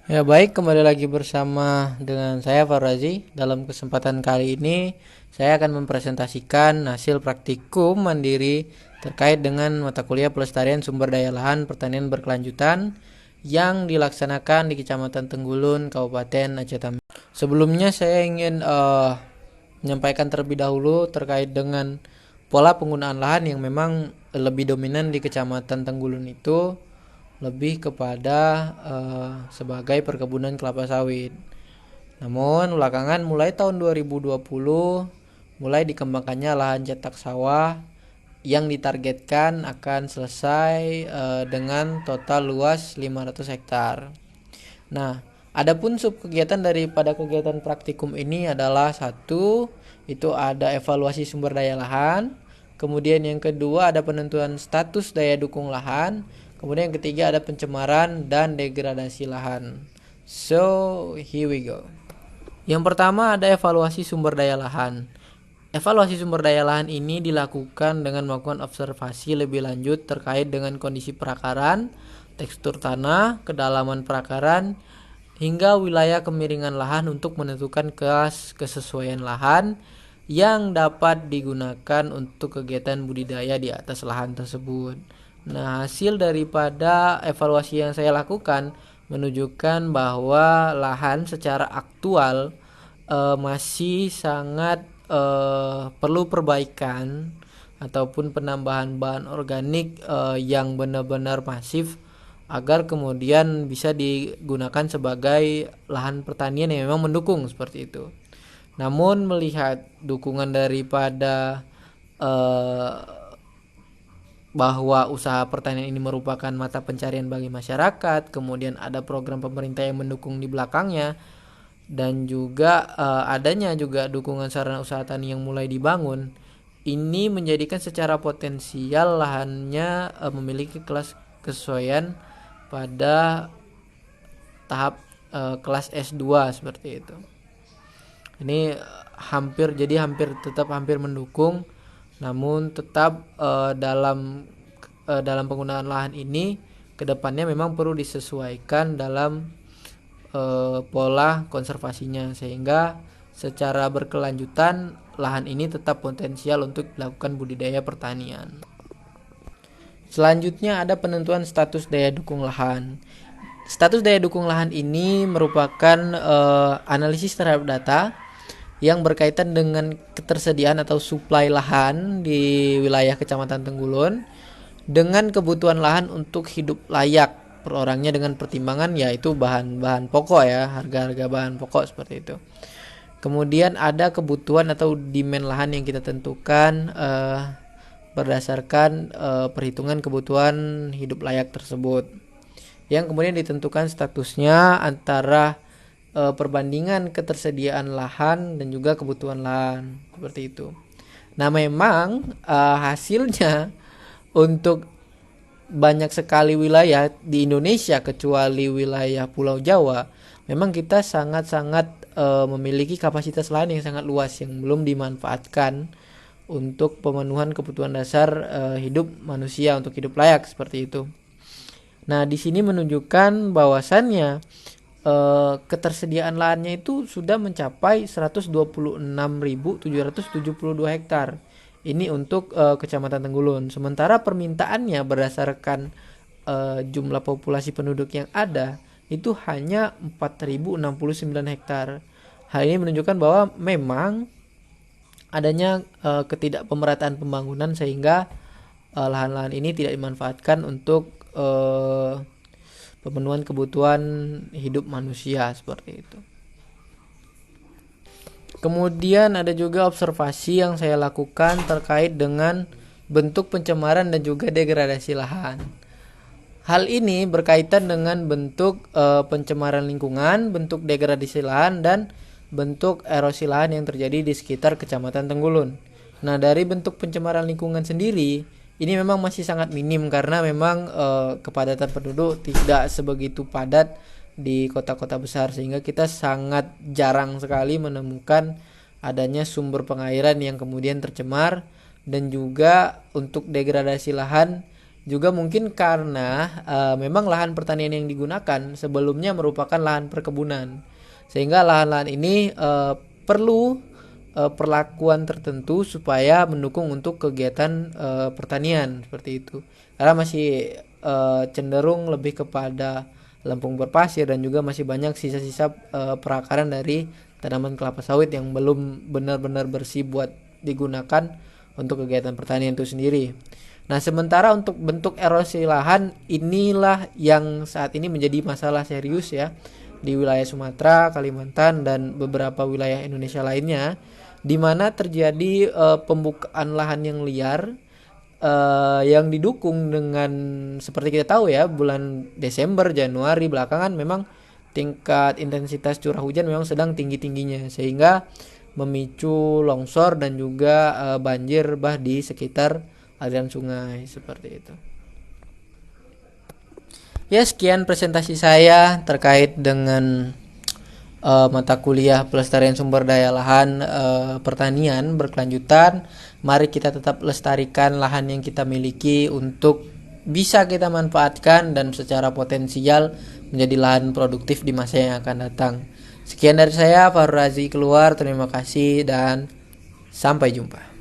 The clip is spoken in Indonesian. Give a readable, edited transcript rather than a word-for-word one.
Ya baik, kembali lagi bersama dengan saya Farazi. Dalam kesempatan kali ini saya akan mempresentasikan hasil praktikum mandiri terkait dengan mata kuliah pelestarian sumber daya lahan pertanian berkelanjutan yang dilaksanakan di Kecamatan Tenggulun, Kabupaten Aceh Tamiang. Sebelumnya saya ingin menyampaikan terlebih dahulu terkait dengan pola penggunaan lahan yang memang lebih dominan di Kecamatan Tenggulun itu lebih kepada sebagai perkebunan kelapa sawit. Namun belakangan mulai tahun 2020 mulai dikembangkannya lahan cetak sawah yang ditargetkan akan selesai dengan total luas 500 hektar. Nah, adapun sub kegiatan daripada kegiatan praktikum ini adalah satu, itu ada evaluasi sumber daya lahan. Kemudian yang kedua ada penentuan status daya dukung lahan. Kemudian yang ketiga ada pencemaran dan degradasi lahan. So, here we go. Yang pertama ada evaluasi sumber daya lahan. Evaluasi sumber daya lahan ini dilakukan dengan melakukan observasi lebih lanjut terkait dengan kondisi perakaran, tekstur tanah, kedalaman perakaran, hingga wilayah kemiringan lahan untuk menentukan kelas kesesuaian lahan yang dapat digunakan untuk kegiatan budidaya di atas lahan tersebut. Nah, hasil daripada evaluasi yang saya lakukan menunjukkan bahwa lahan secara aktual masih sangat perlu perbaikan ataupun penambahan bahan organik yang benar-benar masif agar kemudian bisa digunakan sebagai lahan pertanian yang memang mendukung seperti itu. Namun melihat dukungan daripada bahwa usaha pertanian ini merupakan mata pencarian bagi masyarakat, kemudian ada program pemerintah yang mendukung di belakangnya, dan juga adanya juga dukungan sarana usaha tani yang mulai dibangun, ini menjadikan secara potensial lahannya memiliki kelas kesesuaian pada tahap kelas S2 seperti itu. Ini hampir mendukung, namun tetap dalam penggunaan lahan ini kedepannya memang perlu disesuaikan dalam pola konservasinya, sehingga secara berkelanjutan lahan ini tetap potensial untuk dilakukan budidaya pertanian. Selanjutnya ada penentuan status daya dukung lahan. Status daya dukung lahan ini merupakan analisis terhadap data yang berkaitan dengan ketersediaan atau suplai lahan di wilayah Kecamatan Tenggulun dengan kebutuhan lahan untuk hidup layak per orangnya dengan pertimbangan yaitu bahan-bahan pokok ya, harga-harga bahan pokok seperti itu. Kemudian ada kebutuhan atau demand lahan yang kita tentukan berdasarkan perhitungan kebutuhan hidup layak tersebut, yang kemudian ditentukan statusnya antara perbandingan ketersediaan lahan dan juga kebutuhan lahan seperti itu. Nah, memang hasilnya untuk banyak sekali wilayah di Indonesia kecuali wilayah Pulau Jawa, memang kita sangat-sangat memiliki kapasitas lahan yang sangat luas yang belum dimanfaatkan untuk pemenuhan kebutuhan dasar hidup manusia untuk hidup layak seperti itu. Nah, di sini menunjukkan bahwasannya ketersediaan lahannya itu sudah mencapai 126.772 hektar. Ini untuk Kecamatan Tenggulun. Sementara permintaannya berdasarkan jumlah populasi penduduk yang ada itu hanya 4.069 hektar. Hal ini menunjukkan bahwa memang adanya ketidakpemerataan pembangunan sehingga lahan-lahan ini tidak dimanfaatkan untuk pemenuhan kebutuhan hidup manusia seperti itu. Kemudian ada juga observasi yang saya lakukan terkait dengan bentuk pencemaran dan juga degradasi lahan. Hal ini berkaitan dengan bentuk pencemaran lingkungan, bentuk degradasi lahan, dan bentuk erosi lahan yang terjadi di sekitar Kecamatan Tenggulun. Nah, dari bentuk pencemaran lingkungan sendiri, ini memang masih sangat minim karena memang kepadatan penduduk tidak sebegitu padat di kota-kota besar, sehingga kita sangat jarang sekali menemukan adanya sumber pengairan yang kemudian tercemar. Dan juga untuk degradasi lahan Juga mungkin karena memang lahan pertanian yang digunakan sebelumnya merupakan lahan perkebunan, sehingga lahan-lahan ini perlu perlakuan tertentu supaya mendukung untuk kegiatan pertanian seperti itu. Karena masih cenderung lebih kepada lempung berpasir dan juga masih banyak sisa-sisa perakaran dari tanaman kelapa sawit yang belum benar-benar bersih buat digunakan untuk kegiatan pertanian itu sendiri. Nah, sementara untuk bentuk erosi lahan inilah yang saat ini menjadi masalah serius ya di wilayah Sumatera, Kalimantan dan beberapa wilayah Indonesia lainnya, di mana terjadi pembukaan lahan yang liar yang didukung dengan seperti kita tahu ya, bulan Desember, Januari belakangan memang tingkat intensitas curah hujan memang sedang tinggi-tingginya, sehingga memicu longsor dan juga banjir bah di sekitar aliran sungai seperti itu. Ya, sekian presentasi saya terkait dengan mata kuliah pelestarian sumber daya lahan pertanian berkelanjutan. Mari kita tetap lestarikan lahan yang kita miliki untuk bisa kita manfaatkan dan secara potensial menjadi lahan produktif di masa yang akan datang. Sekian dari saya, Farul Razi keluar. Terima kasih dan sampai jumpa.